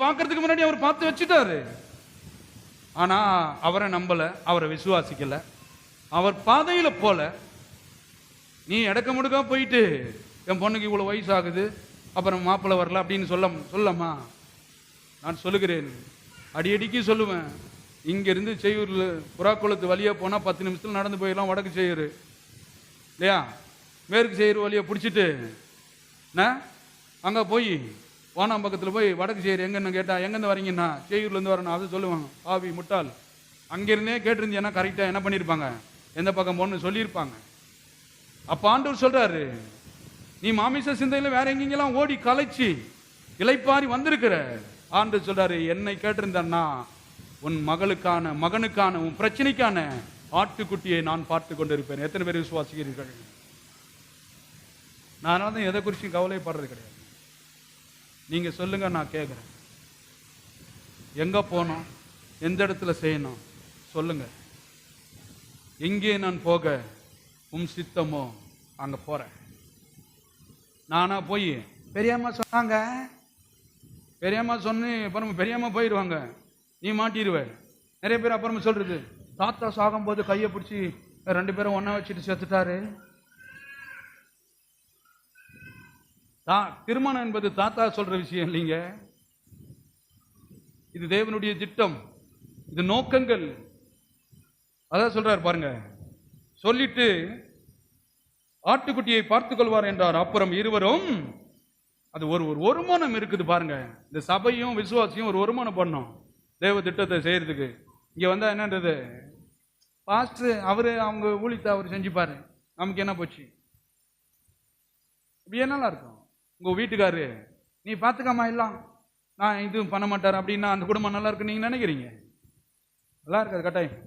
பார்க்கறதுக்கு முன்னாடி அவர் பார்த்து வச்சுட்டாரு. ஆனா அவரை நம்பல, அவரை விசுவாசிக்கல, அவர் பாதையில போல. நீ எடக்க முடுக்கா போயிட்டு என் பொண்ணுக்கு இவ்வளவு வயசு ஆகுது, அப்புறம் மாப்பிள்ளை வரல அப்படின்னு சொல்லமா? நான் சொல்லுகிறேன், அடிக்கடிக்கு சொல்லுவேன், இங்க இருந்து செய்யூர்ல புறாக்குளத்து வழியா போனா 10 நிமிஷத்துல நடந்து போயிடலாம். வடக்கு செய்யூர் இல்லையா, மேற்கு செய்யூர் வழியை பிடிச்சிட்டு அங்க போய் வானாம் பக்கத்தில் போய் வடக்கு செய்யூர் எங்கன்னு கேட்டா, எங்கேருந்து வரீங்கன்னா செய்யூர்ல இருந்து வரணும். அது சொல்லுவாங்க, ஆவி முட்டாள். அங்கிருந்தே கேட்டிருந்தீங்கன்னா கரெக்டா என்ன பண்ணிருப்பாங்க, எந்த பக்கம் போன்னு சொல்லியிருப்பாங்க. அப்ப ஆண்டவர் சொல்றாரு, நீ மாமிச சிந்தையில வேற எங்கெங்கெல்லாம் ஓடி கலைச்சி இளைப்பாரி வந்திருக்கிற. ஆண்டவர் சொல்றாரு, என்னை கேட்டிருந்தா உன் மகனுக்கான உன் பிரச்சனைக்கான ஆட்டுக்குட்டியை நான் பார்த்து கொண்டிருப்பேன். எத்தனை பேர் விசுவாசிக்கிறீர்கள்? நான் தான் எதை குறிச்சும் கவலைப்படுறது கிடையாது. நீங்க சொல்லுங்க, நான் கேட்கிறேன். எங்க போனோம், எந்த இடத்துல செய்யணும் சொல்லுங்க. எங்கே நான் போக உம் சித்தமோ அங்க போறேன். நானா போய் பெரியம்மா சொன்னாங்க, பெரியம்மா சொன்னு அப்புறமா பெரியம்மா போயிடுவாங்க, நீ மாட்டிடுவ. நிறைய பேர் அப்புறமா சொல்றது, தாத்தா சாகும் போது கையை பிடிச்சி 2 பேரும் ஒன்னா வச்சுட்டு செத்துட்டாரு. திருமணம் என்பது தாத்தா சொல்ற விஷயம் இல்லைங்க. இது தேவனுடைய திட்டம், இது நோக்கங்கள். அதான் சொல்றாரு பாருங்க. சொல்லிட்டு ஆட்டுக்குட்டியை பார்த்துக் கொள்வார் என்றார். அப்புறம் இருவரும், அது ஒரு மனம் இருக்குது பாருங்க. இந்த சபையும் விசுவாசியும் ஒரு வருமானம் பண்ணும் தேவ திட்டத்தை செய்யறதுக்கு. இங்க வந்தா என்னன்றது, பாஸ்டர் அவரு அவங்க ஊழியத்தை அவர் செஞ்சுப்பாரு, நமக்கு என்ன போச்சு. இப்படி என்னலாம் இருக்கும். உங்க வீட்டுக்காரு, நீ பாத்துக்காமா எல்லாம், நான் இது பண்ண மாட்டார் அப்படின்னா அந்த குடும்பம் நல்லா இருக்கு நீங்க நினைக்கிறீங்க? நல்லா இருக்காது கட்டாயம்.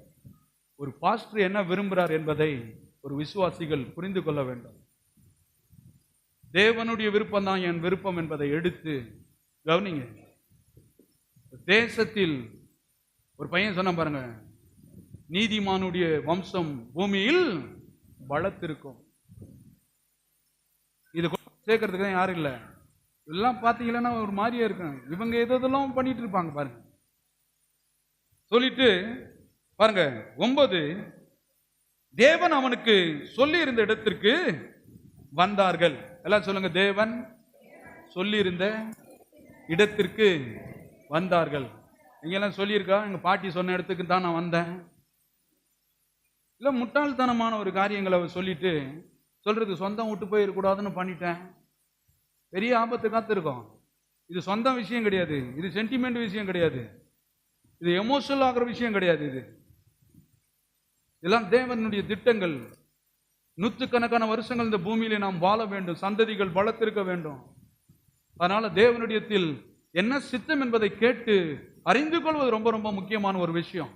ஒரு பாஸ்டர் என்ன விரும்புகிறார் என்பதை ஒரு விசுவாசிகள் புரிந்து கொள்ள வேண்டும். தேவனுடைய விருப்பம் தான் என் விருப்பம் என்பதை எடுத்து கவனிங்க. தேசத்தில் ஒரு பையன் சொன்ன பாருங்க, நீதிமானுடைய வம்சம் பூமியில் வளர்த்திருக்கும். இது சேர்க்கறதுக்கு யாரும் இல்லை. இதெல்லாம் பார்த்தீங்கன்னா ஒரு மாதிரியா இருக்கும். இவங்க எதெல்லாம் பண்ணிட்டு இருப்பாங்க பாருங்க. சொல்லிட்டு பாருங்க 9, தேவன் அவனுக்கு சொல்லி இருந்த இடத்திற்கு வந்தார்கள். எல்லாம் சொல்லுங்க, தேவன் சொல்லி இருந்த இடத்திற்கு வந்தார்கள். இங்கெல்லாம் சொல்லியிருக்கா, எங்க பாட்டி சொன்ன இடத்துக்கு தான் நான் வந்தேன். இல்ல முட்டாள்தனமான ஒரு காரியங்களை சொல்லிட்டு சொல்றது, சொந்தம் விட்டு போயிருக்கூடாதுன்னு பண்ணிட்டேன். பெரிய ஆபத்து காத்திருக்கோம். இது சொந்த விஷயம் கிடையாது, இது சென்டிமெண்ட் விஷயம் கிடையாது, இது எமோஷனல் ஆகிற விஷயம் கிடையாது. இதெல்லாம் தேவனுடைய திட்டங்கள். நூற்றுக்கணக்கான வருஷங்கள் இந்த பூமியில நாம் வாழ வேண்டும், சந்ததிகள் வளர்த்திருக்க வேண்டும். அதனால தேவனுடையத்தில் என்ன சித்தம் என்பதை கேட்டு அறிந்து கொள்வது ரொம்ப ரொம்ப முக்கியமான ஒரு விஷயம்.